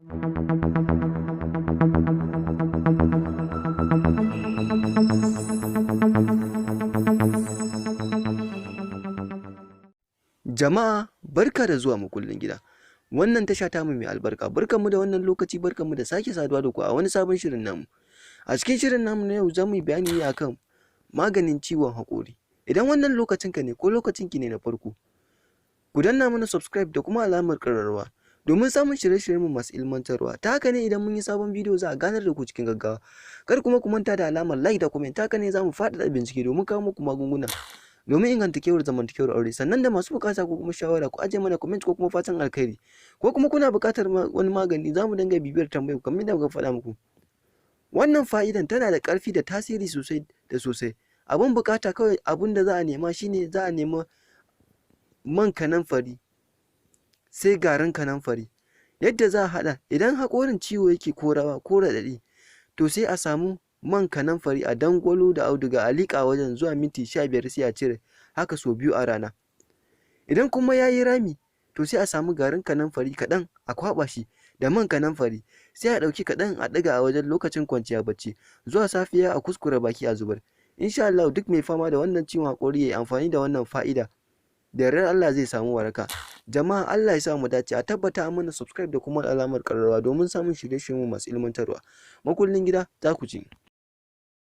Jama'a barka da zuwa makullin gida. Wannan tasha tamu mai albarka. Barkanmu da wannan lokaci, barkanmu da sake saduwa da ku a wani sabon shirin namu. A cikin shirin namu na yau za mu yi bayani ne akan maganin ciwon haƙori. Idan wannan lokacinka ne ko lokacinki ne na farko, ku danna mana subscribe da kuma alamar ƙararrawa domin samun shirye-shiryenmu masu ilmantarwa. Ta haka ne idan mun yi sabon bidiyo za a ganar da ku cikin gaggawa. Kar kuma ku manta da alamar like da comment. Ta haka ne za mu faɗaɗa bincike domin kawo muku magunguna domin inganta zamantakewar aure. Sannan da masu bukata ko kuma shawara ku ajiye mana comment ko kuma fatan alkhairi, ko kuma kuna bukatar wani magani za mu dinga bibiyar tambayar kamar yadda muka faɗa muku. Wannan fa'idan tana da ƙarfi da tasiri sosai da sosai. Abun bukata kawai, abun da za a nema shine za a nema man kanamfari sai garin kanamfari. Yadda za a haɗa, idan haƙorin ciwo yake ko rawa ko raɗaɗi, to sai a samu man kanamfari a dangwalo da auduga a liƙa wajen zuwa minti 15 sai a cire, haka sau 2 a rana. Idan kuma ya yi rami, to sai a samu garin kanamfari kaɗan a kwaɓa shi da man kanamfari, sai a ɗauki kaɗan a ɗiga a wajen lokacin kwanciya bacci, zuwa safiya a kuskure baki a zubar. Insha Allah duk mai fama da wannan ciwon haƙori ya yi amfani da wannan fa'ida, da yardar Allah zai samu waraka. Jama'a Allah ya sa mu dace. A tabbata mana subscribe da kuma alamar ƙararrawa domin samun shirye-shiryenmu masu ilmantarwa. Makullin gida za ku ci.